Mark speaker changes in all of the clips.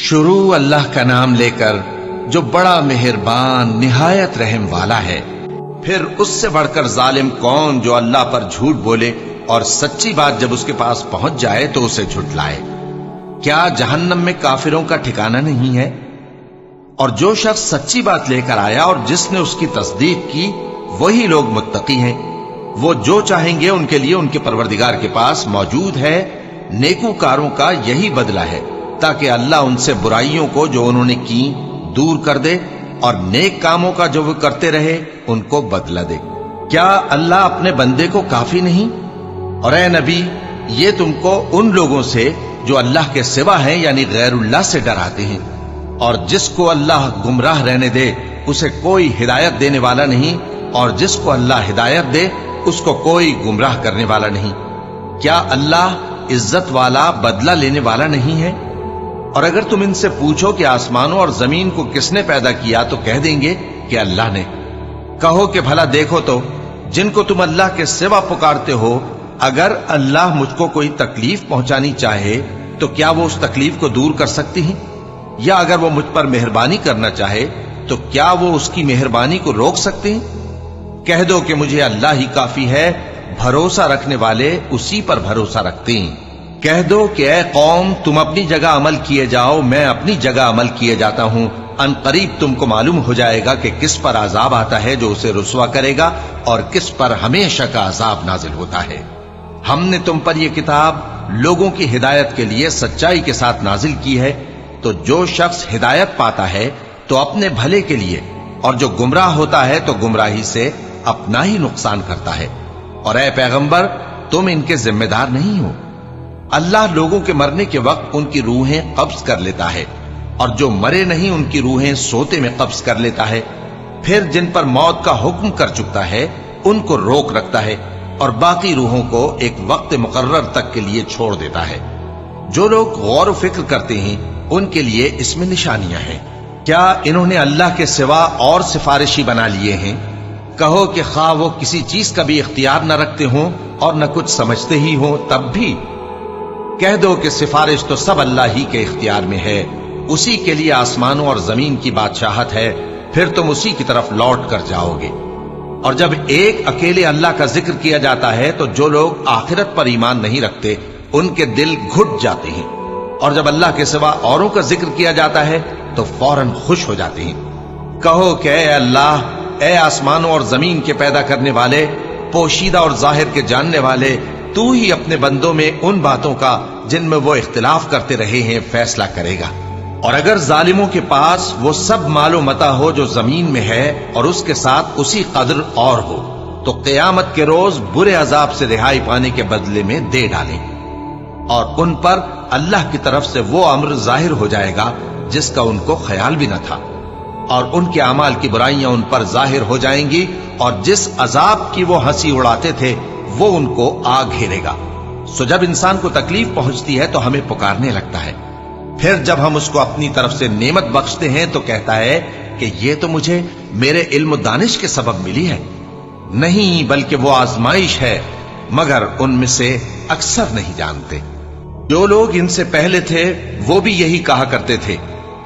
Speaker 1: शुरू अल्लाह का नाम लेकर जो बड़ा मेहरबान निहायत रहम वाला है। फिर उससे बढ़कर जालिम कौन जो अल्लाह पर झूठ बोले और सच्ची बात जब उसके पास पहुंच जाए तो उसे झुठलाए। क्या जहन्नम में काफिरों का ठिकाना नहीं है? और जो शख्स सच्ची बात लेकर आया और जिसने उसकी तस्दीक की वही लोग मुत्तकी हैं। वो जो चाहेंगे उनके लिए उनके परवरदिगार के पास मौजूद है। नेकूकारों का यही बदला है ताकि अल्लाह उनसे बुराइयों को जो उन्होंने की दूर कर दे और नेक कामों का जो वो करते रहे उनको बदला दे। क्या अल्लाह अपने बंदे को काफी नहीं? और ए नबी, ये तुमको उन लोगों से जो अल्लाह के सिवा हैं यानी गैरुल्लाह से डराते हैं। और जिसको अल्लाह गुमराह रहने दे उसे कोई हिदायत देने वाला नहीं, और जिसको अल्लाह हिदायत दे उसको कोई गुमराह करने वाला नहीं। क्या अल्लाह इज्जत वाला बदला लेने वाला नहीं है? और अगर तुम इनसे पूछो कि आसमानों और जमीन को किसने पैदा किया तो कह देंगे कि अल्लाह ने। कहो कि भला देखो तो जिनको तुम अल्लाह के सिवा पुकारते हो, अगर अल्लाह मुझको कोई तकलीफ पहुंचानी चाहे तो क्या वो उस तकलीफ को दूर कर सकती हैं? या अगर वो मुझ पर मेहरबानी करना चाहे तो क्या वो उसकी मेहरबानी को रोक सकते हैं? कह दो कि मुझे अल्लाह ही काफी है, भरोसा रखने वाले उसी पर भरोसा रखते हैं। कह दो कि ऐ कौम, तुम अपनी जगह अमल किए जाओ, मैं अपनी जगह अमल किए जाता हूं। अनकरीब तुमको मालूम हो जाएगा कि किस पर अजाब आता है जो उसे रुसवा करेगा और किस पर हमेशा का अजाब नाजिल होता है। हमने तुम पर यह किताब लोगों की हिदायत के लिए सच्चाई के साथ नाजिल की है। तो जो शख्स हिदायत पाता है तो अपने भले के लिए, और जो गुमराह होता है तो गुमराही से अपना ही नुकसान करता है। और ऐ पैगंबर, तुम इनके जिम्मेदार नहीं हो। अल्लाह लोगों के मरने के वक्त उनकी रूहें कब्ज कर लेता है, और जो मरे नहीं उनकी रूहें सोते में कब्ज कर लेता है। फिर जिन पर मौत का हुक्म कर चुकता है उनको रोक रखता है, और बाकी रूहों को एक वक्त मुकर्रर तक के लिए छोड़ देता है। जो लोग गौर व फिक्र करते हैं उनके लिए इसमें निशानियां हैं। क्या इन्होंने अल्लाह के सिवा और सिफारिशी बना लिए हैं? कहो कि खा वो किसी चीज का भी इख्तियार न रखते हों और न कुछ समझते ही हों तब भी। कह दो कि सिफारिश तो सब अल्लाह ही के इख्तियार में है। उसी के लिए आसमानों और जमीन की बादशाहत है, फिर तुम उसी की तरफ लौट कर जाओगे। और जब एक अकेले अल्लाह का जिक्र किया जाता है तो जो लोग आखिरत पर ईमान नहीं रखते उनके दिल घुट जाते हैं, और जब अल्लाह के सिवा औरों का जिक्र किया जाता है तो फौरन खुश हो जाते हैं। कहो कि ऐ अल्लाह, ऐ आसमानों और जमीन के पैदा करने वाले, पोशीदा और जाहिर के जानने वाले, तू ही अपने बंदों में उन बातों का जिनमें वो इख्तिलाफ करते रहे हैं फैसला करेगा। और अगर जालिमों के पास वो सब मालो मता हो जो जमीन में है और उसके साथ उसी कदर और हो, तो क़यामत के रोज बुरे अजाब से रिहाई पाने के बदले में दे डालें, और उन पर अल्लाह की तरफ से वो अम्र जाहिर हो जाएगा जिसका उनको ख्याल भी न था, और उनके अमाल की बुराइयां उन पर जाहिर हो जाएंगी, और जिस अजाब की वो हंसी उड़ाते थे वो उनको आ घेरेगा। सो जब इंसान को तकलीफ पहुंचती है तो हमें पुकारने लगता है। फिर जब हम उसको अपनी तरफ से नेमत बख्शते हैं तो कहता है कि ये तो मुझे मेरे इल्म दानिश के सबब मिली है। नहीं, बल्कि वो आजमाइश है, मगर उनमें से अक्सर नहीं जानते। जो लोग इनसे पहले थे वो भी यही कहा करते थे,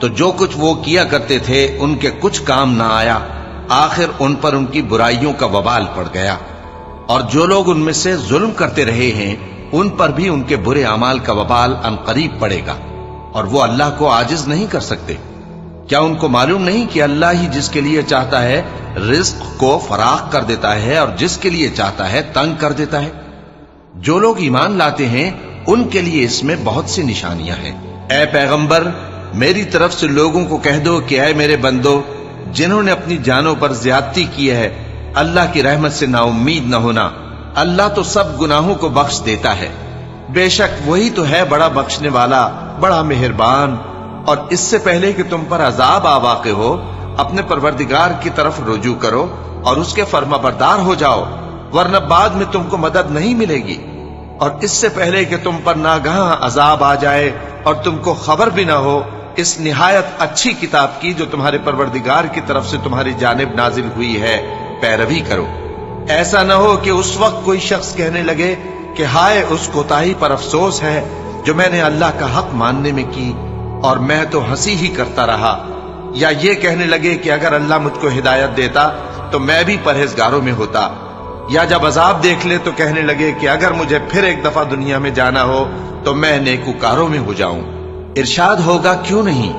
Speaker 1: तो जो कुछ वो किया करते थे उनके कुछ काम ना आया, आखिर उन पर उनकी बुराइयों का वबाल पड़ गया। और जो लोग उनमें से जुल्म करते रहे हैं उन पर भी उनके बुरे अमाल का वबाल अनकरीब पड़ेगा, और वो अल्लाह को आजिज नहीं कर सकते। क्या उनको मालूम नहीं कि अल्लाह ही जिसके लिए चाहता है रिज्क को फराख कर देता है और जिसके लिए चाहता है तंग कर देता है। जो लोग ईमान लाते हैं उनके लिए इसमें बहुत सी निशानियां हैं। ऐ पैगंबर, मेरी तरफ से लोगों को कह दो कि ऐ मेरे बंदो, जिन्होंने अपनी जानों पर ज्यादती की है, अल्लाह की रहमत से नाउम्मीद न होना। अल्लाह तो सब गुनाहों को बख्श देता है, बेशक वही तो है बड़ा बख्शने वाला, बड़ा मेहरबान। और इससे पहले कि तुम पर अजाब आ वाक़े हो, अपने परवरदिगार की तरफ रुजू करो और उसके फर्माबरदार हो जाओ, वरना बाद में तुमको मदद नहीं मिलेगी। और इससे पहले कि तुम पर नागहां अजाब आ जाए और तुमको खबर भी ना हो, इस निहायत अच्छी किताब की जो तुम्हारे परवरदिगार की तरफ से तुम्हारी जानिब नाजिल हुई है पैरवी करो। ऐसा न हो कि उस वक्त कोई शख्स कहने लगे कि हाय उस कोताही पर अफसोस है जो मैंने अल्लाह का हक मानने में की اور میں تو ہنسی ہی کرتا رہا، یا یہ کہنے لگے کہ اگر اللہ مجھ کو ہدایت دیتا تو میں بھی پرہیزگاروں میں ہوتا، یا جب عذاب دیکھ لے تو کہنے لگے کہ اگر مجھے پھر ایک دفعہ دنیا میں جانا ہو تو میں نیکوکاروں میں ہو جاؤں۔ ارشاد ہوگا کیوں نہیں،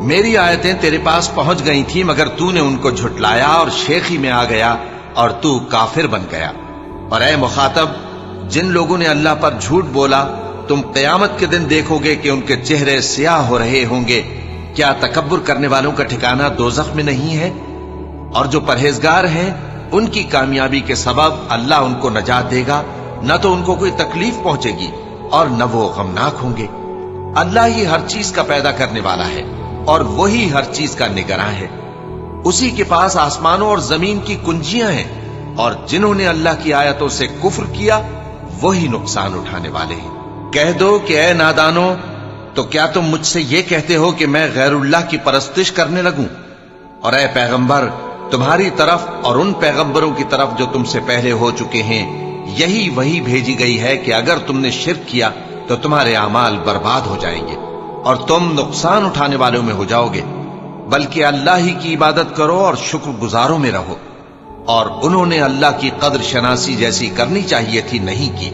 Speaker 1: میری آیتیں تیرے پاس پہنچ گئی تھی مگر تو نے ان کو جھٹلایا اور شیخی میں آ گیا اور تو کافر بن گیا۔ اور اے مخاطب، جن لوگوں نے اللہ پر جھوٹ بولا تم قیامت کے دن دیکھو گے کہ ان کے چہرے سیاہ ہو رہے ہوں گے۔ کیا تکبر کرنے والوں کا ٹھکانہ دوزخ میں نہیں ہے؟ اور جو پرہیزگار ہیں ان کی کامیابی کے سبب اللہ ان کو نجات دے گا، نہ تو ان کو کوئی تکلیف پہنچے گی اور نہ وہ غمناک ہوں گے۔ اللہ ہی ہر چیز کا پیدا کرنے والا ہے اور وہی ہر چیز کا نگراں ہے۔ اسی کے پاس آسمانوں اور زمین کی کنجیاں ہیں، اور جنہوں نے اللہ کی آیتوں سے کفر کیا وہی نقصان اٹھانے والے ہیں۔ کہہ دو کہ اے نادانو، تو کیا تم مجھ سے یہ کہتے ہو کہ میں غیر اللہ کی پرستش کرنے لگوں؟ اور اے پیغمبر، تمہاری طرف اور ان پیغمبروں کی طرف جو تم سے پہلے ہو چکے ہیں یہی وہی بھیجی گئی ہے کہ اگر تم نے شرک کیا تو تمہارے اعمال برباد ہو جائیں گے اور تم نقصان اٹھانے والوں میں ہو جاؤ گے، بلکہ اللہ ہی کی عبادت کرو اور شکر گزاروں میں رہو۔ اور انہوں نے اللہ کی قدر شناسی جیسی کرنی چاہیے تھی نہیں کی۔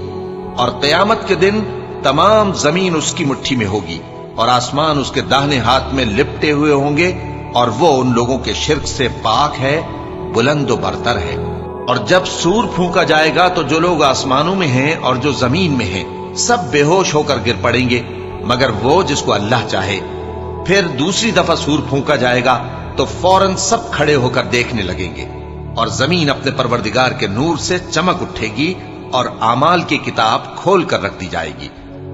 Speaker 1: اور قیامت کے دن تمام زمین اس کی مٹھی میں ہوگی اور آسمان اس کے داہنے ہاتھ میں لپٹے ہوئے ہوں گے، اور وہ ان لوگوں کے شرک سے پاک ہے، بلند و برتر ہے۔ اور جب سور پھونکا جائے گا تو جو لوگ آسمانوں میں ہیں اور جو زمین میں ہیں سب بے ہوش ہو کر گر پڑیں گے مگر وہ جس کو اللہ چاہے۔ پھر دوسری دفعہ سور پھونکا جائے گا تو فوراً سب کھڑے ہو کر دیکھنے لگیں گے، اور زمین اپنے پروردگار کے نور سے چمک اٹھے گی اور اعمال کی کتاب کھول کر رکھ دی جائے گی،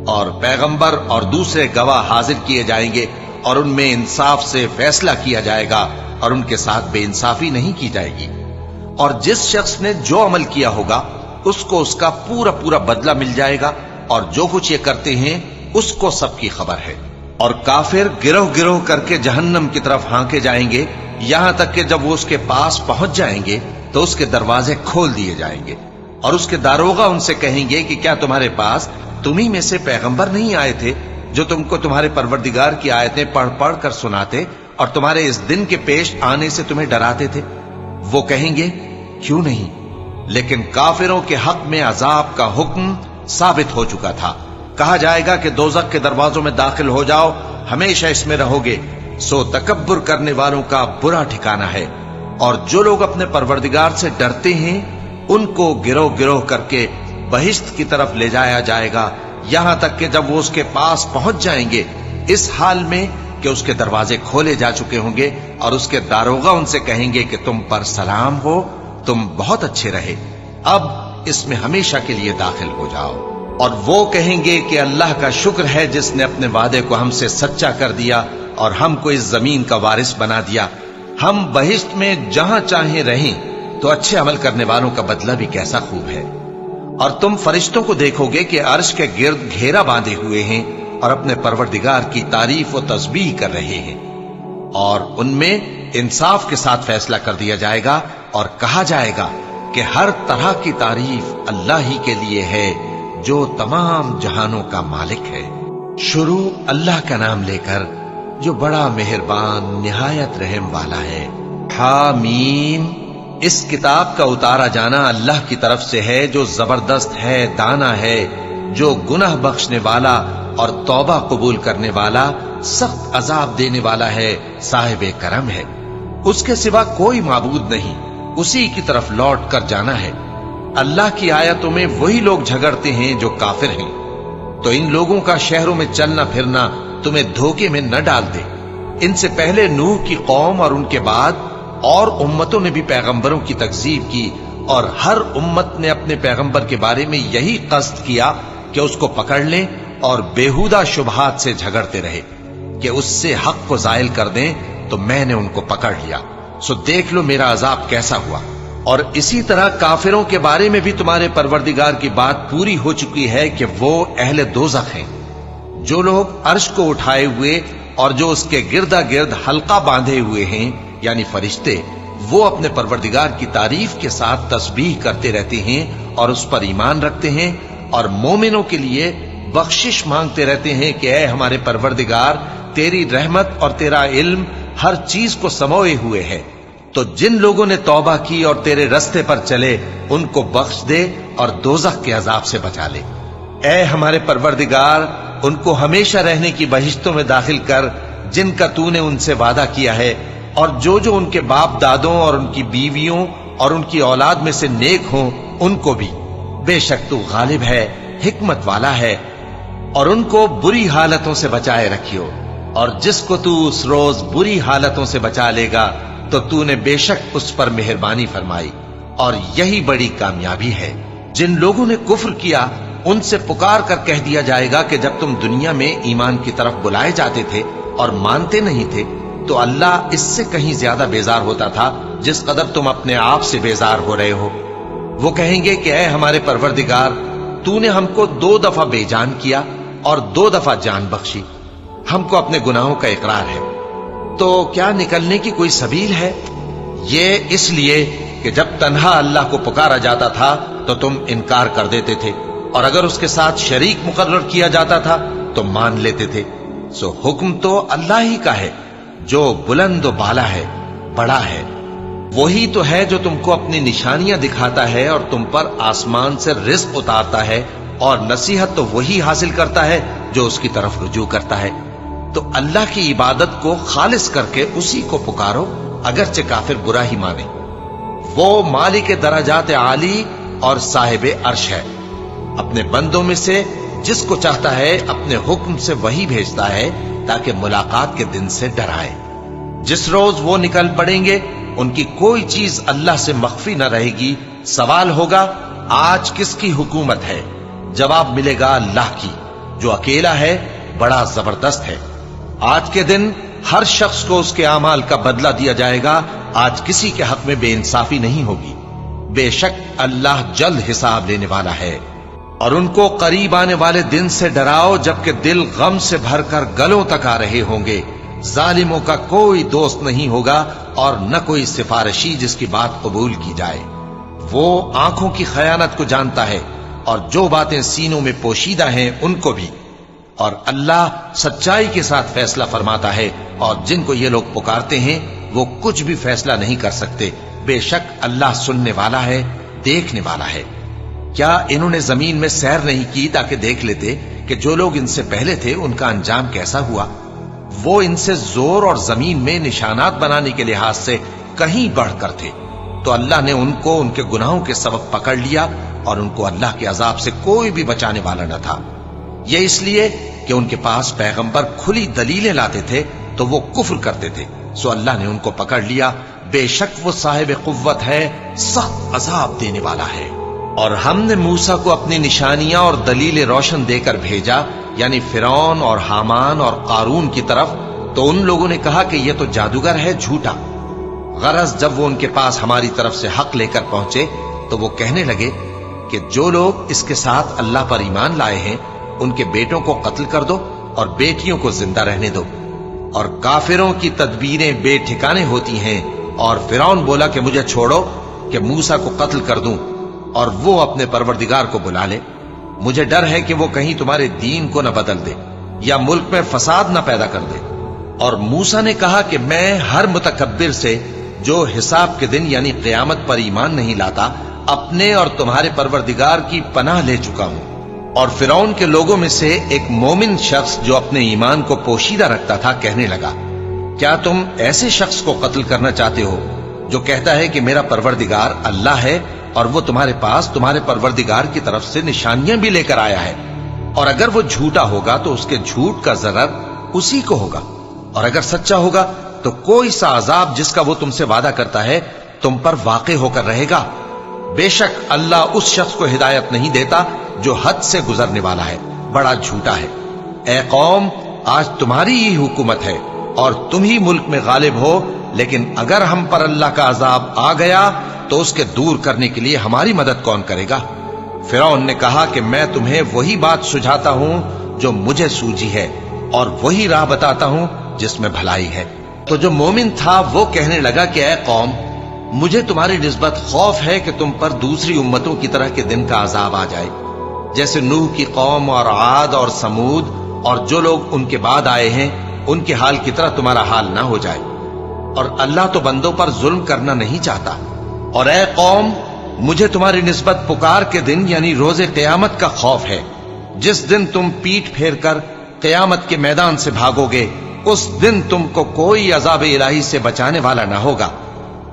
Speaker 1: اور پیغمبر اور دوسرے گواہ حاضر کیے جائیں گے، اور ان میں انصاف سے فیصلہ کیا جائے گا اور ان کے ساتھ بے انصافی نہیں کی جائے گی۔ اور جس شخص نے جو عمل کیا ہوگا اس کو اس کا پورا پورا بدلہ مل جائے گا، اور جو کچھ یہ کرتے ہیں اس کو سب کی خبر ہے۔ اور کافر گروہ گروہ کر کے جہنم کی طرف ہانکے جائیں گے، یہاں تک کہ جب وہ اس کے پاس پہنچ جائیں گے تو اس کے دروازے کھول دیے جائیں گے، اور اس کے داروغہ ان سے کہیں گے کہ کیا تمہارے پاس تمہیں میں سے پیغمبر نہیں آئے تھے جو تم کو تمہارے پروردگار کی آیتیں پڑھ پڑھ کر سناتے اور تمہارے اس دن کے پیش آنے سے تمہیں ڈراتے تھے؟ وہ کہیں گے کیوں نہیں، لیکن کافروں کے حق میں عذاب کا حکم ثابت ہو چکا تھا۔ کہا جائے گا کہ دوزخ کے دروازوں میں داخل ہو جاؤ، ہمیشہ اس میں رہو گے، سو تکبر کرنے والوں کا برا ٹھکانہ ہے۔ اور جو لوگ اپنے پروردگار سے ڈرتے ہیں ان کو گروہ گروہ کر کے بہشت کی طرف لے جایا جائے گا، یہاں تک کہ جب وہ اس کے پاس پہنچ جائیں گے اس حال میں کہ اس کے دروازے کھولے جا چکے ہوں گے، اور اس کے داروغہ ان سے کہیں گے کہ تم پر سلام ہو، تم بہت اچھے رہے، اب اس میں ہمیشہ کے لیے داخل ہو جاؤ۔ اور وہ کہیں گے کہ اللہ کا شکر ہے جس نے اپنے وعدے کو ہم سے سچا کر دیا اور ہم کو اس زمین کا وارث بنا دیا، ہم بہشت میں جہاں چاہیں رہیں، تو اچھے عمل کرنے والوں کا بدلہ بھی کیسا خوب ہے۔ اور تم فرشتوں کو دیکھو گے کہ عرش کے گرد گھیرا باندھے ہوئے ہیں اور اپنے پروردگار کی تعریف و تسبیح کر رہے ہیں، اور ان میں انصاف کے ساتھ فیصلہ کر دیا جائے گا، اور کہا جائے گا کہ ہر طرح کی تعریف اللہ ہی کے لیے ہے جو تمام جہانوں کا مالک ہے۔ شروع اللہ کا نام لے کر جو بڑا مہربان نہایت رحم والا ہے۔ حامیم، اس کتاب کا اتارا جانا اللہ کی طرف سے ہے جو زبردست ہے، دانا ہے، جو گناہ بخشنے والا اور توبہ قبول کرنے والا، سخت عذاب دینے والا ہے، صاحب کرم ہے۔ اس کے سوا کوئی معبود نہیں، اسی کی طرف لوٹ کر جانا ہے۔ اللہ کی آیتوں میں وہی لوگ جھگڑتے ہیں جو کافر ہیں، تو ان لوگوں کا شہروں میں چلنا پھرنا تمہیں دھوکے میں نہ ڈال دے۔ ان سے پہلے نوح کی قوم اور ان کے بعد اور امتوں نے بھی پیغمبروں کی تکذیب کی، اور ہر امت نے اپنے پیغمبر کے بارے میں یہی قصد کیا کہ اس کو پکڑ لیں اور بیہودہ شبہات سے جھگڑتے رہے کہ اس سے حق کو زائل کر دیں، تو میں نے ان کو پکڑ لیا، سو دیکھ لو میرا عذاب کیسا ہوا۔ اور اسی طرح کافروں کے بارے میں بھی تمہارے پروردگار کی بات پوری ہو چکی ہے کہ وہ اہل دوزخ ہیں۔ جو لوگ عرش کو اٹھائے ہوئے اور جو اس کے گردا گرد حلقہ باندھے ہوئے ہیں یعنی فرشتے، وہ اپنے پروردگار کی تعریف کے ساتھ تسبیح کرتے رہتے ہیں اور اس پر ایمان رکھتے ہیں، اور مومنوں کے لیے بخشش مانگتے رہتے ہیں کہ اے ہمارے پروردگار तेरी रहमत और तेरा इल्म हर चीज को समोए हुए है। तो जिन लोगों ने तौबा की और तेरे रस्ते पर चले उनको बख्श दे और दोजख के अजाब से बचा ले। ऐ हमारे परवरदिगार, उनको हमेशा रहने की बहिश्तों में दाखिल कर जिनका तूने उनसे वादा किया है, और जो उनके बाप दादों और उनकी बीवियों और उनकी औलाद में से नेक हों उनको भी। बेशक तू गालिब है, हिकमत वाला है। और उनको बुरी हालतों से बचाए रखियो, और जिसको तू उस रोज बुरी हालतों से बचा लेगा तो तूने बेशक उस पर मेहरबानी फरमाई, और यही बड़ी कामयाबी है। जिन लोगों ने कुफ्र किया उनसे पुकार कर कह दिया जाएगा कि जब तुम दुनिया में ईमान की तरफ बुलाए जाते थे और मानते नहीं थे तो अल्लाह इससे कहीं ज्यादा बेजार होता था जिस कदर तुम अपने आप से बेजार हो रहे हो। वो कहेंगे कि ऐ हमारे परवरदिगार, तूने हमको 2 दफा बेजान किया और 2 दफा जान बख्शी। हमको अपने गुनाहों का इकरार है, तो क्या निकलने की कोई सबील है? ये इसलिए कि जब तन्हा अल्लाह को पुकारा जाता था तो तुम इनकार कर देते थे, और अगर उसके साथ शरीक मुकर्रर किया जाता था तो मान लेते थे। सो हुक्म तो अल्लाह ही का है जो बुलंद व बाला है, बड़ा है। वही तो है जो तुमको अपनी निशानियां दिखाता है और तुम पर आसमान से रिज़्क़ उतारता है, और नसीहत तो वही हासिल करता है जो उसकी तरफ रुजू करता है। तो अल्लाह की इबादत को खालिस करके उसी को पुकारो, अगरचे काफिर बुरा ही माने। वो मालिक दराजात आली और साहिब अर्श है। अपने बंदों में से जिसको चाहता है अपने हुक्म से वही भेजता है ताकि मुलाकात के दिन से डराए। जिस रोज वो निकल पड़ेंगे उनकी कोई चीज अल्लाह से मख्फी न रहेगी। सवाल होगा, आज किसकी हुकूमत है? जवाब मिलेगा, अल्लाह की, जो अकेला है, बड़ा जबरदस्त है। आज के दिन हर शख्स को उसके आमाल का बदला दिया जाएगा। आज किसी के हक में बेइंसाफी नहीं होगी। बेशक अल्लाह जल्द हिसाब लेने वाला है। और उनको करीब आने वाले दिन से डराओ जबकि दिल गम से भरकर गलों तक आ रहे होंगे। जालिमों का कोई दोस्त नहीं होगा और न कोई सिफारिशी जिसकी बात कबूल की जाए। वो आंखों की खयानत को जानता है और जो बातें सीनों में पोशीदा हैं उनको भी। और अल्लाह सच्चाई के साथ फैसला फरमाता है, और जिनको ये लोग पुकारते हैं वो कुछ भी फैसला नहीं कर सकते। बेशक अल्लाह सुनने वाला है, देखने वाला है। क्या इन्होंने जमीन में सैर नहीं की ताकि देख लेते कि जो लोग इनसे पहले थे उनका अंजाम कैसा हुआ? वो इनसे जोर और जमीन में निशानात बनाने के लिहाज से कहीं बढ़कर थे। तो अल्लाह ने उनको उनके गुनाहों के सबब पकड़ लिया और उनको अल्लाह के अजाब से कोई भी बचाने वाला न था। ये इसलिए कि उनके पास पैगंबर खुली दलीलें लाते थे तो वो कुफ्र करते थे। सो अल्लाह ने उनको पकड़ लिया। बेशक वो साहिब कुव्वत है, सख्त अजाब देने वाला है। और हमने मूसा को अपनी निशानियां और दलीलें रोशन देकर भेजा, यानी फिरौन और हामान और कारून की तरफ। तो उन लोगों ने कहा कि यह तो जादूगर है, झूठा। गरज जब वो उनके पास हमारी तरफ से हक लेकर पहुंचे तो वो कहने लगे कि जो लोग इसके साथ अल्लाह पर ईमान लाए हैं उनके बेटों को कत्ल कर दो और बेटियों को जिंदा रहने दो। और काफिरों की तदबीरें बेठिकाने होती हैं। और फिरौन बोला कि मुझे छोड़ो कि मूसा को कत्ल कर दूं और वो अपने परवरदिगार को बुला ले। मुझे डर है कि वो कहीं तुम्हारे दीन को न बदल दे या मुल्क में फसाद न पैदा कर दे। और मूसा ने कहा कि मैं हर मुतकब्बिर से जो हिसाब के दिन यानी क़यामत पर ईमान नहीं लाता, अपने और तुम्हारे परवरदिगार की पनाह ले चुका हूं। और फिरौन के लोगों में से एक मोमिन शख्स जो अपने ईमान को पोशीदा रखता था कहने लगा, क्या तुम ऐसे शख्स को कत्ल करना चाहते हो जो कहता है कि मेरा परवरदिगार अल्लाह है और वो तुम्हारे पास तुम्हारे परवरदिगार की तरफ से निशानियां भी लेकर आया है? और अगर वो झूठा होगा तो उसके झूठ का ज़रर उसी को होगा, और अगर सच्चा होगा तो कोई सा अजाब जिसका वो तुमसे वादा करता है तुम पर वाक़े होकर रहेगा। बेशक अल्लाह उस शख्स को हिदायत नहीं देता जो हद से गुजरने वाला है, बड़ा झूठा है। ए कौम, आज तुम्हारी ही हुकूमत है और तुम ही मुल्क में गालिब हो, लेकिन अगर हम पर अल्लाह का अजाब आ गया तो उसके दूर करने के लिए हमारी मदद कौन करेगा? फिरौन ने कहा कि मैं तुम्हें वही बात सुझाता हूं जो मुझे सूझी है और वही राह बताता हूं जिसमें भलाई है। तो जो मोमिन था वो कहने लगा कि ऐ कौम, मुझे तुम्हारी निस्बत खौफ है कि तुम पर दूसरी उम्मतों की तरह के दिन का अजाब आ जाए, जैसे नूह की कौम और आद और समूद और जो लोग उनके बाद आए हैं ان کے حال کی طرح تمہارا حال نہ ہو جائے۔ اور اللہ تو بندوں پر ظلم کرنا نہیں چاہتا۔ اور اے قوم، مجھے تمہاری نسبت پکار کے دن یعنی روز قیامت کا خوف ہے، جس دن تم پیٹ پھیر کر قیامت کے میدان سے بھاگو گے۔ اس دن تم کو کوئی عذاب الہی سے بچانے والا نہ ہوگا،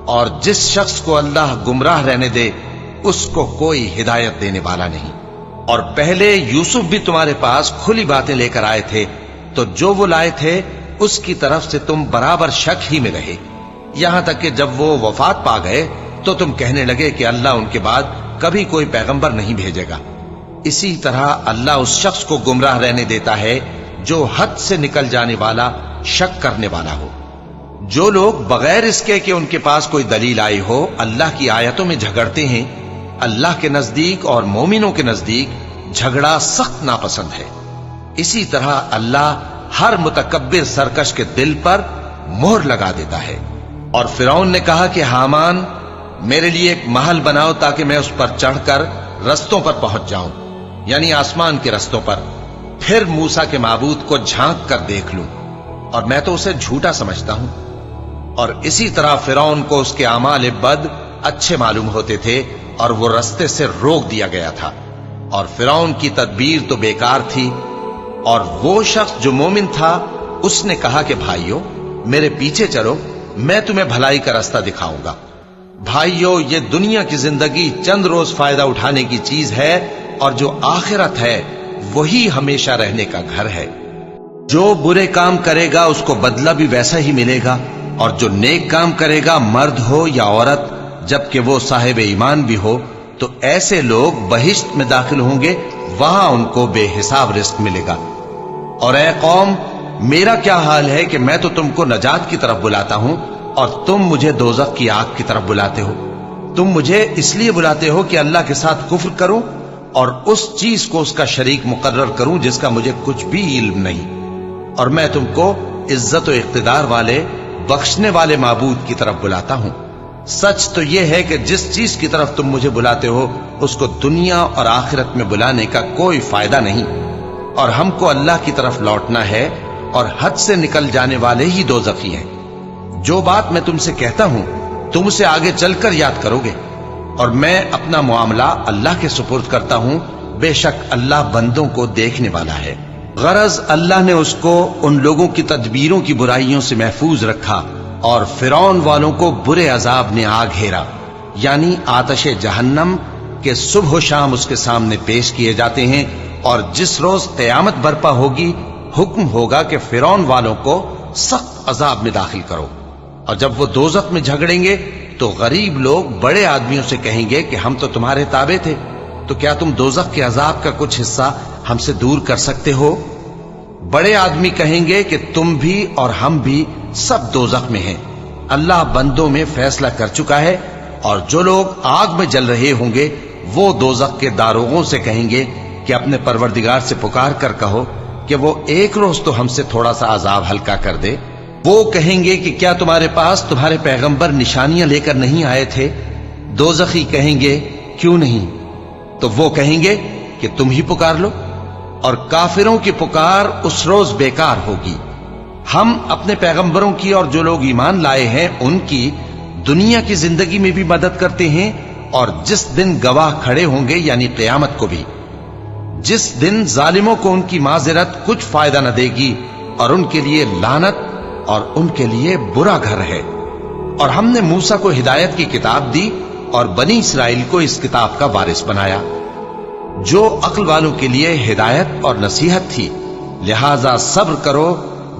Speaker 1: اور جس شخص کو اللہ گمراہ رہنے دے اس کو کوئی ہدایت دینے والا نہیں۔ اور پہلے یوسف بھی تمہارے پاس کھلی باتیں لے کر آئے تھے، تو جو وہ لائے تھے اس کی طرف سے تم برابر شک ہی میں رہے، یہاں تک کہ جب وہ وفات پا گئے تو تم کہنے لگے کہ اللہ ان کے بعد کبھی کوئی پیغمبر نہیں بھیجے گا۔ اسی طرح اللہ اس شخص کو گمراہ رہنے دیتا ہے جو حد سے نکل جانے والا، شک کرنے والا ہو۔ جو لوگ بغیر اس کے کہ ان کے پاس کوئی دلیل آئی ہو اللہ کی آیتوں میں جھگڑتے ہیں، اللہ کے نزدیک اور مومنوں کے نزدیک جھگڑا سخت ناپسند ہے۔ اسی طرح اللہ ہر متکبر سرکش کے دل پر مہر لگا دیتا ہے۔ اور فرعون نے کہا کہ حامان، میرے لیے ایک محل بناؤ تاکہ میں اس پر چڑھ کر رستوں پر پہنچ جاؤں، یعنی آسمان کے رستوں پر، پھر موسیٰ کے معبود کو جھانک کر دیکھ لوں، اور میں تو اسے جھوٹا سمجھتا ہوں۔ اور اسی طرح فرعون کو اس کے اعمال بد اچھے معلوم ہوتے تھے اور وہ رستے سے روک دیا گیا تھا، اور فرعون کی تدبیر تو بیکار تھی۔ اور وہ شخص جو مومن تھا اس نے کہا کہ بھائیو میرے پیچھے چلو، میں تمہیں بھلائی کا راستہ دکھاؤں گا۔ بھائیو، یہ دنیا کی زندگی چند روز فائدہ اٹھانے کی چیز ہے، اور جو آخرت ہے وہی ہمیشہ رہنے کا گھر ہے۔ جو برے کام کرے گا اس کو بدلہ بھی ویسا ہی ملے گا، اور جو نیک کام کرے گا، مرد ہو یا عورت، جبکہ وہ صاحب ایمان بھی ہو، تو ایسے لوگ بہشت میں داخل ہوں گے، وہاں ان کو بے حساب رزق ملے گا۔ اور اے قوم، میرا کیا حال ہے کہ میں تو تم کو نجات کی طرف بلاتا ہوں اور تم مجھے دوزخ کی آگ کی طرف بلاتے ہو۔ تم مجھے اس لیے بلاتے ہو کہ اللہ کے ساتھ کفر کروں اور اس چیز کو اس کا شریک مقرر کروں جس کا مجھے کچھ بھی علم نہیں، اور میں تم کو عزت و اقتدار والے، بخشنے والے معبود کی طرف بلاتا ہوں۔ سچ تو یہ ہے کہ جس چیز کی طرف تم مجھے بلاتے ہو اس کو دنیا اور آخرت میں بلانے کا کوئی فائدہ نہیں، اور ہم کو اللہ کی طرف لوٹنا ہے، اور حد سے نکل جانے والے ہی دوزخی ہیں۔ جو بات میں تم سے کہتا ہوں تم اسے آگے چل کر یاد کرو گے، اور میں اپنا معاملہ اللہ کے سپرد کرتا ہوں، بے شک اللہ بندوں کو دیکھنے والا ہے۔ غرض اللہ نے اس کو ان لوگوں کی تدبیروں کی برائیوں سے محفوظ رکھا، اور فرعون والوں کو برے عذاب نے آ گھیرا، یعنی آتش جہنم کے صبح و شام اس کے سامنے پیش کیے جاتے ہیں، اور جس روز قیامت برپا ہوگی حکم ہوگا کہ فرعون والوں کو سخت عذاب میں داخل کرو۔ اور جب وہ دوزخ میں جھگڑیں گے تو غریب لوگ بڑے آدمیوں سے کہیں گے کہ ہم تو تمہارے تابع تھے، تو کیا تم دوزخ کے عذاب کا کچھ حصہ ہم سے دور کر سکتے ہو؟ بڑے آدمی کہیں گے کہ تم بھی اور ہم بھی سب دوزخ میں ہیں، اللہ بندوں میں فیصلہ کر چکا ہے۔ اور جو لوگ آگ میں جل رہے ہوں گے وہ دوزخ کے داروغوں سے کہیں گے کہ اپنے پروردگار سے پکار کر کہو کہ وہ ایک روز تو ہم سے تھوڑا سا عذاب ہلکا کر دے۔ وہ کہیں گے کہ کیا تمہارے پاس تمہارے پیغمبر نشانیاں لے کر نہیں آئے تھے؟ دوزخی کہیں گے کیوں نہیں؟ تو وہ کہیں گے کہ تم ہی پکار لو، اور کافروں کی پکار اس روز بیکار ہوگی۔ ہم اپنے پیغمبروں کی اور جو لوگ ایمان لائے ہیں ان کی دنیا کی زندگی میں بھی مدد کرتے ہیں، اور جس دن گواہ کھڑے ہوں گے یعنی قیامت کو بھی، جس دن ظالموں کو ان کی معذرت کچھ فائدہ نہ دے گی، اور ان کے لیے لعنت اور ان کے لیے برا گھر ہے۔ اور ہم نے موسیٰ کو ہدایت کی کتاب دی اور بنی اسرائیل کو اس کتاب کا وارث بنایا، جو عقل والوں کے لیے ہدایت اور نصیحت تھی۔ لہذا صبر کرو،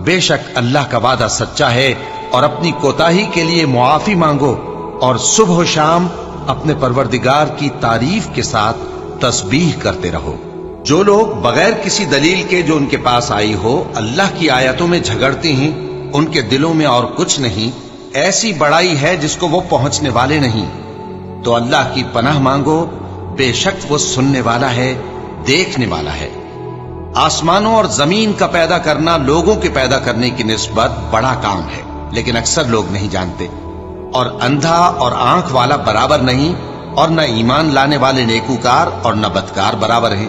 Speaker 1: بے شک اللہ کا وعدہ سچا ہے، اور اپنی کوتاہی کے لیے معافی مانگو، اور صبح و شام اپنے پروردگار کی تعریف کے ساتھ تسبیح کرتے رہو۔ جو لوگ بغیر کسی دلیل کے جو ان کے پاس آئی ہو اللہ کی آیتوں میں جھگڑتے ہیں، ان کے دلوں میں اور کچھ نہیں، ایسی بڑائی ہے جس کو وہ پہنچنے والے نہیں۔ تو اللہ کی پناہ مانگو، بے شک وہ سننے والا ہے، دیکھنے والا ہے۔ آسمانوں اور زمین کا پیدا کرنا لوگوں کے پیدا کرنے کی نسبت بڑا کام ہے، لیکن اکثر لوگ نہیں جانتے۔ اور اندھا اور آنکھ والا برابر نہیں، اور نہ ایمان لانے والے نیکوکار اور نہ بدکار برابر ہیں۔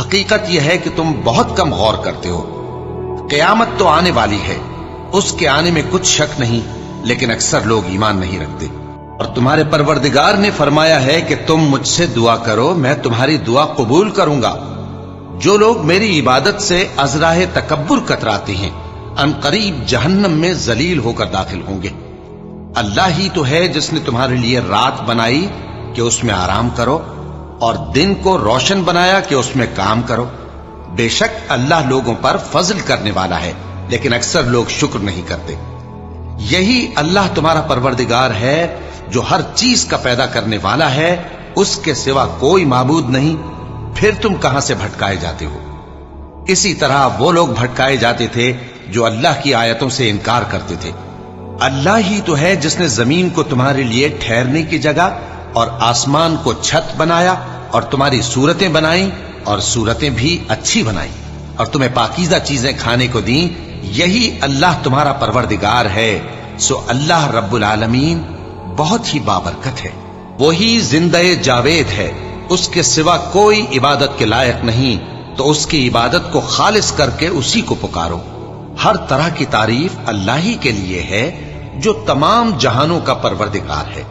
Speaker 1: حقیقت یہ ہے کہ تم بہت کم غور کرتے ہو۔ क़यामत तो आने वाली है, उसके आने में कुछ शक नहीं, लेकिन अक्सर लोग ईमान नहीं रखते। और तुम्हारे परवरदिगार ने फरमाया है कि तुम मुझसे दुआ करो, मैं तुम्हारी दुआ कबूल करूंगा। जो लोग मेरी इबादत से अज़राह तकब्बुर कतराते हैं, अनकरीब जहन्नम में जलील होकर दाखिल होंगे। अल्लाह ही तो है जिसने तुम्हारे लिए रात बनाई कि उसमें आराम करो, और दिन को रोशन बनाया कि उसमें काम करो। बेशक अल्लाह लोगों पर फजल करने वाला है, लेकिन अक्सर लोग शुक्र नहीं करते। यही अल्लाह तुम्हारा परवरदिगार है जो हर चीज का पैदा करने वाला है, उसके सिवा कोई माबूद नहीं। फिर तुम कहां से भटकाए जाते हो? इसी तरह वो लोग भटकाए जाते थे जो अल्लाह की आयतों से इनकार करते थे। अल्लाह ही तो है जिसने जमीन को तुम्हारे लिए ठहरने की जगह और आसमान को छत बनाया, और तुम्हारी सूरतें बनाई, और सूरतें भी अच्छी बनाई, और तुम्हें पाकीज़ा चीजें खाने को दी। यही अल्लाह तुम्हारा परवरदिगार है। सो अल्लाह रब्बुल आलमीन बहुत ही बाबरकत है। वही जिंदे जावेद है, उसके सिवा कोई इबादत के लायक नहीं, तो उसकी इबादत को खालिस करके उसी को पुकारो। हर तरह की तारीफ अल्लाह ही के लिए है जो तमाम जहानों का परवरदिगार है।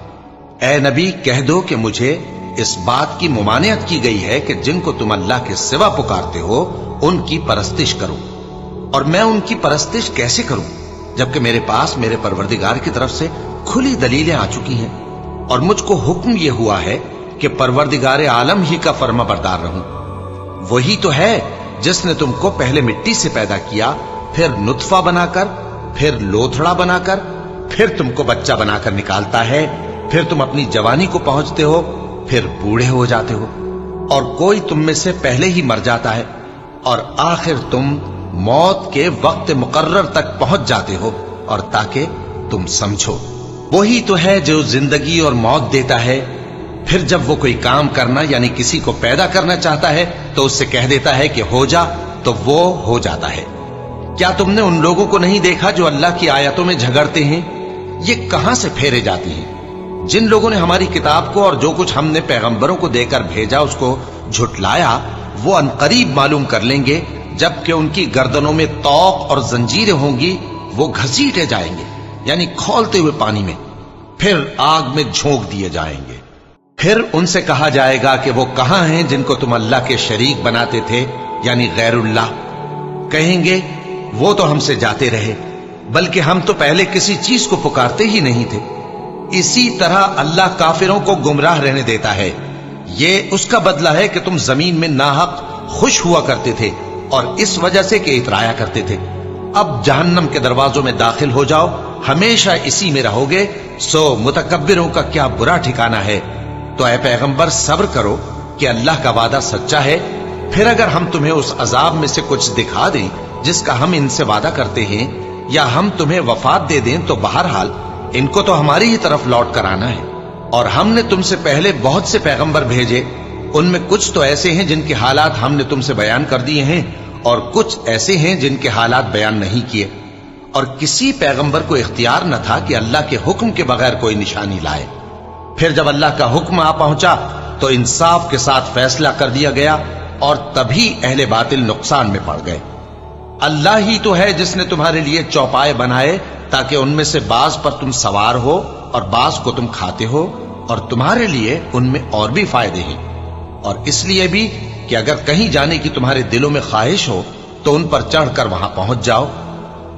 Speaker 1: ए नबी, कह दो कि मुझे इस बात की मुमानियत की गई है कि जिनको तुम अल्लाह के सिवा पुकारते हो उनकी परस्तिश करो। और मैं उनकी परस्तिश कैसे करूं जबकि मेरे पास मेरे परवरदिगार की तरफ से खुली दलीलें आ चुकी हैं, और मुझको हुक्म यह हुआ है कि परवरदिगार आलम ही का फर्माबरदार रहूं। वही तो है जिसने तुमको पहले मिट्टी से पैदा किया, फिर नुत्फा बनाकर, फिर लोथड़ा बनाकर, फिर तुमको बच्चा बनाकर निकालता है, फिर तुम अपनी जवानी को पहुंचते हो, फिर बूढ़े हो जाते हो, और कोई तुम में से पहले ही मर जाता है, और आखिर तुम मौत के वक्त मुकर्रर तक पहुंच जाते हो। और ताकि तुम समझो, वही तो है जो जिंदगी और मौत देता है। फिर जब वो कोई काम करना यानी किसी को पैदा करना चाहता है तो उससे कह देता है कि हो जा, तो वो हो जाता है। क्या तुमने उन लोगों को नहीं देखा जो अल्लाह की आयतों में झगड़ते हैं? ये कहां से फेरे जाती हैं? जिन लोगों ने हमारी किताब को और जो कुछ हमने पैगंबरों को देकर भेजा उसको झुटलाया, वो अनकरीब मालूम कर लेंगे जबकि उनकी गर्दनों में तौक और जंजीरें होंगी, वो घसीटे जाएंगे यानी खौलते हुए पानी में, फिर आग में झोंक दिए जाएंगे। फिर उनसे कहा जाएगा कि वो कहां हैं जिनको तुम अल्लाह के शरीक बनाते थे यानी गैरुल्लाह। कहेंगे वो तो हमसे जाते रहे, बल्कि हम तो पहले किसी चीज को पुकारते ही नहीं थे। इसी तरह अल्लाह काफिरों को गुमराह रहने देता है। ये उसका बदला है कि तुम जमीन में नाहक खुश हुआ करते थे और इस वजह से कि इतराया करते थे। अब जहन्नम के दरवाजों में दाखिल हो जाओ, हमेशा इसी में रहोगे। सो मुतकब्बिरों का क्या बुरा ठिकाना है। तो ऐ पैगंबर, सब्र करो कि अल्लाह का वादा सच्चा है। फिर अगर हम तुम्हें उस अजाब में से कुछ दिखा दें जिसका हम इनसे वादा करते हैं, या हम तुम्हें वफात दे दें, तो बहरहाल इनको तो हमारी ही तरफ लौट कर आना है। और हमने तुमसे पहले बहुत से पैगंबर भेजे, उनमें कुछ तो ऐसे हैं जिनके हालात हमने तुमसे बयान कर दिए हैं, और कुछ ऐसे हैं जिनके हालात बयान नहीं किए। और किसी पैगंबर को इख्तियार न था कि अल्लाह के हुक्म के बगैर कोई निशानी लाए। फिर जब अल्लाह का हुक्म आ पहुंचा तो इंसाफ के साथ फैसला कर दिया गया, और तभी अहले बातिल नुकसान में पड़ गए। अल्लाह ही तो है जिसने तुम्हारे लिए चौपाए बनाए ताकि उनमें से बाज पर तुम सवार हो और बाज को तुम खाते हो, और तुम्हारे लिए उनमें और भी फायदे हैं। और इसलिए भी कि अगर कहीं जाने की तुम्हारे दिलों में ख्वाहिश हो तो उन पर चढ़कर वहां पहुंच जाओ,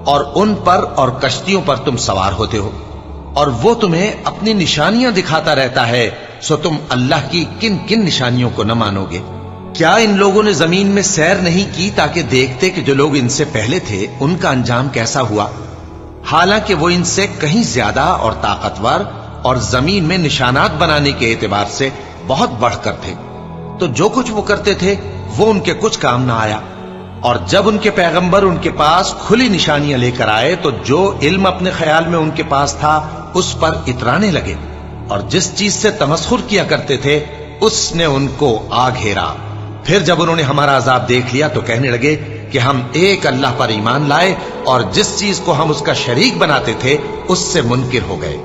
Speaker 1: और उन पर और कश्तियों पर तुम सवार होते हो, और वो तुम्हें अपनी निशानियां दिखाता रहता है। सो तुम अल्लाह की किन किन निशानियों को न मानोगे? क्या इन लोगों ने जमीन में सैर नहीं की ताकि देखते कि जो लोग इनसे पहले थे उनका अंजाम कैसा हुआ? हालांकि वो इनसे कहीं ज्यादा और ताकतवर और जमीन में निशानात बनाने के एतबार से बहुत बढ़कर थे। तो जो कुछ वो करते थे वो उनके कुछ काम ना आया। और जब उनके पैगंबर उनके पास खुली निशानियां लेकर आए तो जो इल्म अपने ख्याल में उनके पास था उस पर इतराने लगे, और जिस चीज से तमस्खुर किया करते थे उसने उनको आ घेरा। फिर जब उन्होंने हमारा अजाब देख लिया तो कहने लगे कि हम एक अल्लाह पर ईमान लाए, और जिस चीज को हम उसका शरीक बनाते थे उससे मुनकिर हो गए।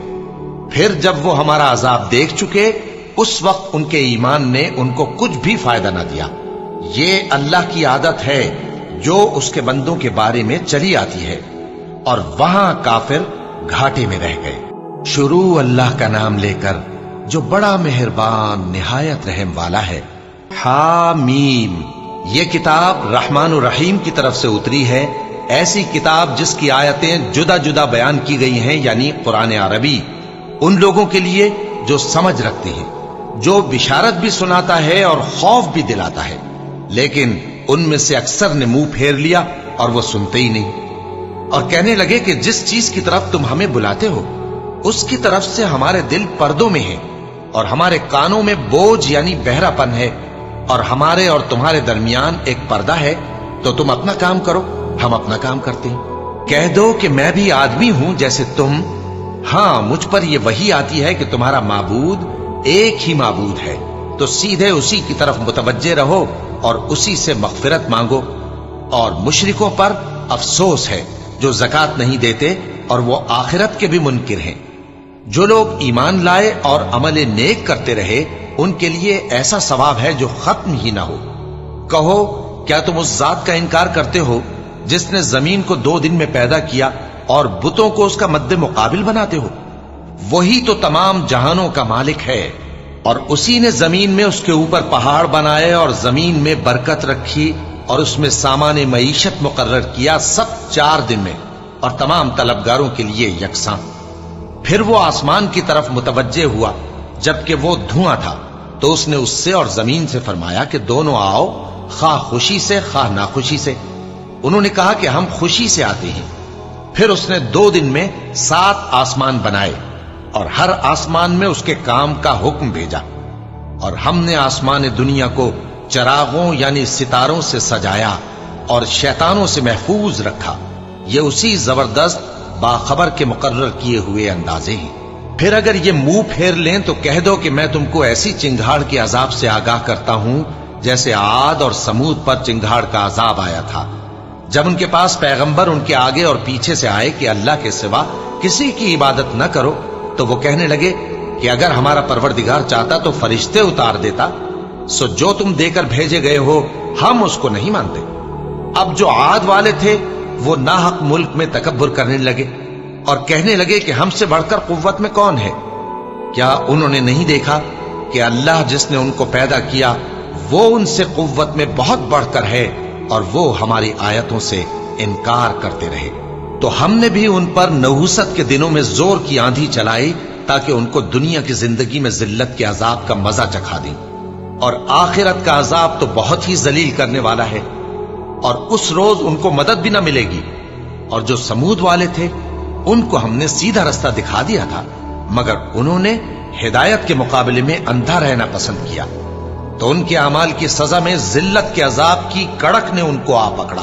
Speaker 1: फिर जब वो हमारा अजाब देख चुके उस वक्त उनके ईमान ने उनको कुछ भी फायदा ना दिया। ये अल्लाह की आदत है, जो उसके बंदों के बारे में चली आती है, और वहां काफिर घाटे में रह गए। शुरू अल्लाह का नाम लेकर जो बड़ा मेहरबान निहायत रहम वाला है। हामीम, ये किताब रहमान और रहीम की तरफ से उतरी है, ऐसी किताब जिसकी आयतें जुदा जुदा बयान की गई हैं, यानी कुरान अरबी, उन लोगों के लिए जो समझ रखते हैं, जो बिशारत भी सुनाता है और खौफ भी दिलाता है। लेकिन उनमें से अक्सर ने मुंह फेर लिया और वो सुनते ही नहीं, और कहने लगे कि जिस चीज की तरफ तुम हमें बुलाते हो उसकी तरफ से हमारे दिल पर्दों में है, और हमारे कानों में बोझ यानी बहरापन है, और हमारे और तुम्हारे दरमियान एक पर्दा है। तो तुम अपना काम करो, हम अपना काम करते हैं। कह दो कि मैं भी आदमी हूं जैसे तुम। हां, मुझ पर यह वही आती है कि तुम्हारा माबूद एक ही माबूद है, तो सीधे उसी की तरफ मुतवज्जे रहो और उसी से मगफिरत मांगो। और मुशरिकों पर अफसोस है जो ज़कात नहीं देते और वो आखिरत के भी मुनकिर हैं। जो लोग ईमान लाए और अमल नेक करते रहे, उनके लिए ऐसा सवाब है जो खत्म ही ना हो। कहो, क्या तुम उस जात का इनकार करते हो जिसने जमीन को 2 दिन में पैदा किया और बुतों को उसका मद्दे मुकाबिल बनाते हो? वही तो तमाम जहानों का मालिक है, और उसी ने जमीन में उसके ऊपर पहाड़ बनाए और जमीन में बरकत रखी और उसमें सामान मईशत मुकर्रर किया, सब 4 दिन में, और तमाम तलबगारों के लिए यकसां। फिर वो आसमान की तरफ मुतवज्जे हुआ जबकि वो धुआं था, तो उसने उससे और जमीन से फरमाया कि दोनों आओ, खा खुशी से खा नाखुशी से। उन्होंने कहा कि हम खुशी से आते हैं। फिर उसने 2 दिन में 7 आसमान बनाए और हर आसमान में उसके काम का हुक्म भेजा, और हमने आसमान दुनिया को चरागों यानी सितारों से सजाया और शैतानों से महफूज रखा। ये उसी जबरदस्त बाखबर के मुकर्रर किए हुए अंदाजे हैं। फिर अगर ये मुंह फेर लें तो कह दो कि मैं तुमको ऐसी चिंगाड़ के अजाब से आगाह करता हूं जैसे आद और समूद पर चिंगाड़ का अजाब आया था, जब उनके पास पैगंबर उनके आगे और पीछे से आए कि अल्लाह के सिवा किसी की इबादत न करो, तो वो कहने लगे कि अगर हमारा परवरदिगार चाहता तो फरिश्ते उतार देता। सो जो तुम देकर भेजे गए हो हम उसको नहीं मानते। अब जो आद वाले थे वो नाहक मुल्क में तकब्बुर करने लगे और कहने लगे कि हमसे बढ़कर कुव्वत में कौन है। क्या उन्होंने नहीं देखा कि अल्लाह जिसने उनको पैदा किया वो उनसे कुव्वत में बहुत बढ़कर है, और वो हमारी आयतों से इनकार करते रहे। तो हमने भी उन पर नहुसत के दिनों में जोर की आंधी चलाई ताकि उनको दुनिया की जिंदगी में जिल्लत के अजाब का मजा चखा दें, और आखिरत का अजाब तो बहुत ही जलील करने वाला है, और उस रोज उनको मदद भी ना मिलेगी। और जो समूद वाले थे उनको हमने सीधा रास्ता दिखा दिया था, मगर उन्होंने हिदायत के मुकाबले में अंधा रहना पसंद किया, तो उनके अमाल की सजा में जिल्लत के अजाब की कड़क ने उनको आ पकड़ा।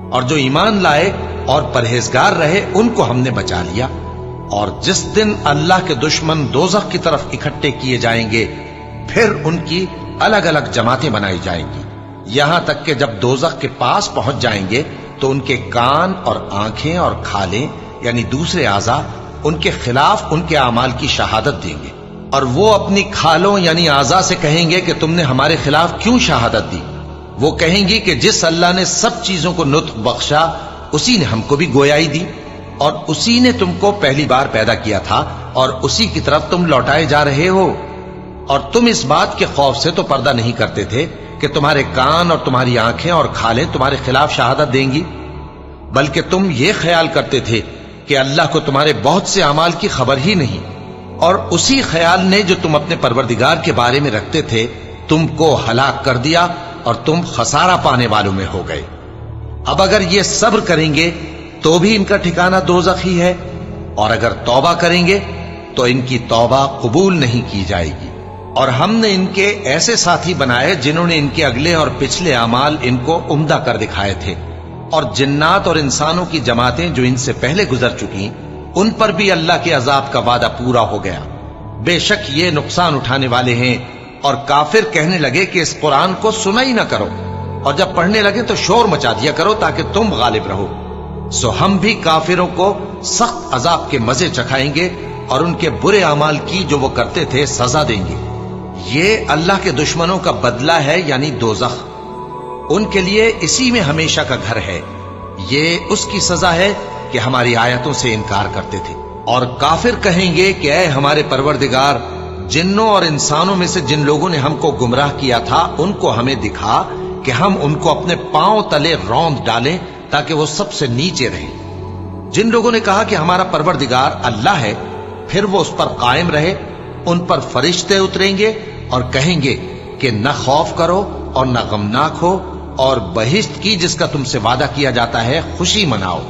Speaker 1: और जो ईमान लाए और परहेजगार रहे उनको हमने बचा लिया। और जिस दिन अल्लाह के दुश्मन दोज़ख की तरफ इकट्ठे किए जाएंगे, फिर उनकी अलग अलग जमातें बनाई जाएंगी, यहां तक कि जब दोज़ख के पास पहुंच जाएंगे तो उनके कान और आंखें और खालें यानी दूसरे आज़ा उनके खिलाफ उनके अमाल की शहादत देंगे, और वो अपनी खालों यानी आज़ा से कहेंगे कि तुमने हमारे खिलाफ क्यों शहादत दी। वो कहेंगी कि जिस अल्लाह ने सब चीजों को नुत्क बख्शा उसी ने हमको भी गोयाई दी, और उसी ने तुमको पहली बार पैदा किया था, और उसी की तरफ तुम लौटाए जा रहे हो। और तुम इस बात के खौफ से तो पर्दा नहीं करते थे कि तुम्हारे कान और तुम्हारी आंखें और खालें तुम्हारे खिलाफ शहादत देंगी, बल्कि तुम ये ख्याल करते थे कि अल्लाह को तुम्हारे बहुत से अमाल की खबर ही नहीं, और उसी ख्याल ने जो तुम अपने परवरदिगार के बारे में रखते थे तुमको हलाक कर दिया, और तुम खसारा पाने वालों में हो गए। अब अगर ये सब्र करेंगे तो भी इनका ठिकाना दोज़ख ही है, और अगर तौबा करेंगे तो इनकी तौबा कबूल नहीं की जाएगी। और हमने इनके ऐसे साथी बनाए जिन्होंने इनके अगले और पिछले अमाल इनको उम्दा कर दिखाए थे, और जिन्नात और इंसानों की जमातें जो इनसे पहले गुजर चुकी उन पर भी अल्लाह के अजाब का वादा पूरा हो गया। बेशक ये नुकसान उठाने वाले हैं। और काफिर कहने लगे कि इस कुरान को सुना ही ना करो, और जब पढ़ने लगे तो शोर मचा दिया करो ताकि तुम गालिब रहो। सो हम भी काफिरों को सख्त अजाब के मजे चखाएंगे और उनके बुरे अमाल की जो वो करते थे सजा देंगे। ये अल्लाह के दुश्मनों का बदला है यानी दोज़ख। उनके लिए इसी में हमेशा का घर है। ये उसकी सजा है कि हमारी आयतों से इनकार करते थे। और काफिर कहेंगे कि ऐ हमारे परवरदिगार, जिन्नों और इंसानों में से जिन लोगों ने हमको गुमराह किया था उनको हमें दिखा कि हम उनको अपने पांव तले रौंद डालें ताकि वो सबसे नीचे रहें। जिन लोगों ने कहा कि हमारा परवरदिगार अल्लाह है, फिर वो उस पर कायम रहे, उन पर फरिश्ते उतरेंगे और कहेंगे कि न खौफ करो और न गमनाक हो, और बहिश्त की जिसका तुमसे वादा किया जाता है खुशी मनाओ।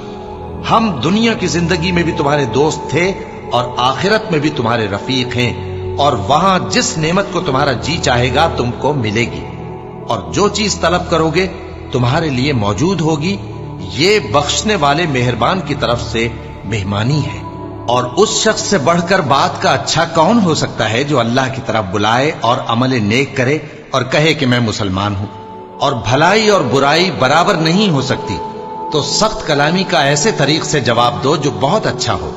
Speaker 1: हम दुनिया की जिंदगी में भी तुम्हारे दोस्त थे और आखिरत में भी तुम्हारे रफीक हैं, और वहां जिस नेमत को तुम्हारा जी चाहेगा तुमको मिलेगी, और जो चीज तलब करोगे तुम्हारे लिए मौजूद होगी। ये बख्शने वाले मेहरबान की तरफ से मेहमानी है। और उस शख्स से बढ़कर बात का अच्छा कौन हो सकता है जो अल्लाह की तरफ बुलाए और अमल नेक करे और कहे कि मैं मुसलमान हूं। और भलाई और बुराई बराबर नहीं हो सकती, तो सख्त कलामी का ऐसे तरीक से जवाब दो जो बहुत अच्छा हो।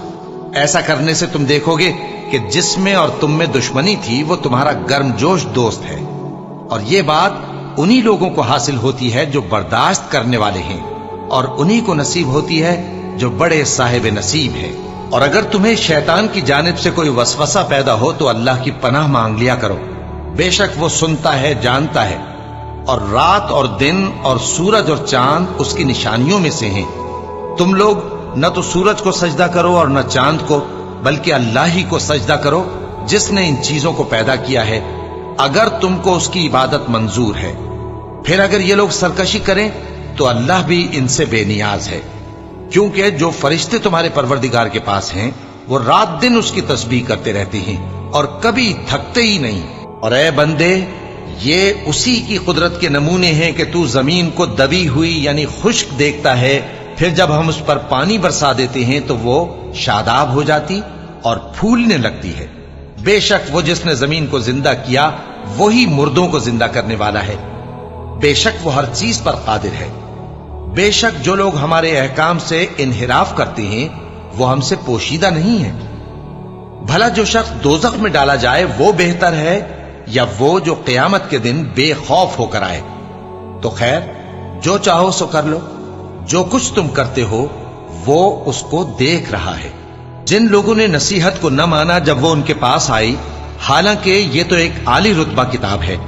Speaker 1: ऐसा करने से तुम देखोगे कि जिसमें और तुम में दुश्मनी थी वो तुम्हारा गर्मजोश दोस्त है। और ये बात उन्हीं लोगों को हासिल होती है जो बर्दाश्त करने वाले हैं, और उन्हीं को नसीब होती है जो बड़े साहिब नसीब है। और अगर तुम्हें शैतान की जानिब से कोई वसवसा पैदा हो तो अल्लाह की पनाह मांग लिया करो। बेशक वो सुनता है, जानता है। और रात और दिन और सूरज और चांद उसकी निशानियों में से हैं। तुम लोग न तो सूरज को सजदा करो और न चांद को, बल्कि अल्लाह ही को सजदा करो जिसने इन चीजों को पैदा किया है, अगर तुमको उसकी इबादत मंजूर है। फिर अगर ये लोग सरकशी करें तो अल्लाह भी इनसे बेनियाज है, क्योंकि जो फरिश्ते तुम्हारे परवरदिगार के पास हैं वो रात दिन उसकी तस्बीह करते रहते हैं और कभी थकते ही नहीं। और ऐ बंदे, ये उसी की कुदरत के नमूने हैं कि तू जमीन को दबी हुई यानी खुश्क देखता है, फिर जब हम उस पर पानी बरसा देते हैं तो वो शादाब हो जाती और फूलने लगती है। बेशक वो जिसने जमीन को जिंदा किया वही मुर्दों को जिंदा करने वाला है। बेशक वो हर चीज पर कादिर है। बेशक जो लोग हमारे अहकाम से इन्हिराफ करते हैं वो हमसे पोशीदा नहीं है। भला जो शख्स दोजख में डाला जाए वो बेहतर है या वो जो क़यामत के दिन बेखौफ होकर आए। तो खैर, जो चाहो सो कर लो, जो कुछ तुम करते हो वो उसको देख रहा है। जिन लोगों ने नसीहत को न माना जब वो उनके पास आई, हालांकि ये तो एक आली रुतबा किताब है,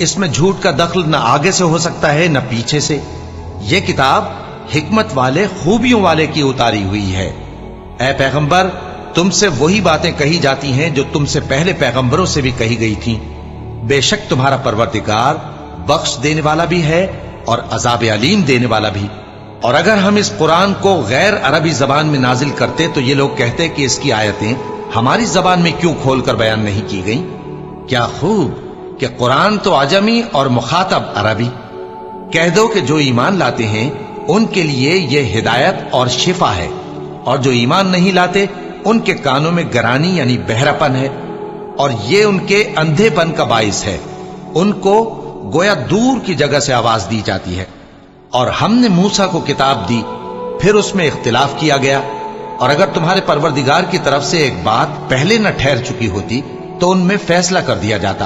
Speaker 1: इसमें झूठ का दखल न आगे से हो सकता है न पीछे से। ये किताब हिकमत वाले, खूबियों वाले की उतारी हुई है। ऐ पैगंबर, तुमसे वही बातें कही जाती हैं जो तुमसे पहले पैगंबरों से भी कही गई थीं। बेशक तुम्हारा परवरदिगार बख्श देने वाला भी है और अजाब अलीम देने वाला भी। और अगर हम इस कुरान को गैर अरबी जबान में नाजिल करते तो ये लोग कहते कि इसकी आयतें हमारी जबान में क्यों खोलकर बयान नहीं की गई। क्या खूब कि कुरान तो अजमी और मुखातब अरबी। कह दो कि जो ईमान लाते हैं उनके लिए यह हिदायत और शिफा है, और जो ईमान नहीं लाते उनके कानों में गरानी यानी बहरापन है, और ये उनके अंधेपन का बाइस है। उनको गोया दूर की जगह से आवाज दी जाती है। और हमने मूसा को किताब दी, फिर उसमें इख्तिलाफ किया गया। और अगर तुम्हारे परवरदिगार की तरफ से एक बात पहले न ठहर चुकी होती तो उनमें फैसला कर दिया जाता।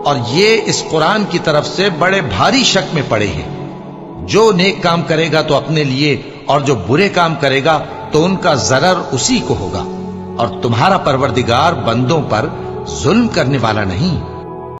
Speaker 1: और ये इस कुरान की तरफ से बड़े भारी शक में पड़े हैं। जो नेक काम करेगा तो अपने लिए, और जो बुरे काम करेगा तो उनका जरर उसी को होगा। और तुम्हारा परवरदिगार बंदों पर जुल्म करने वाला नहीं।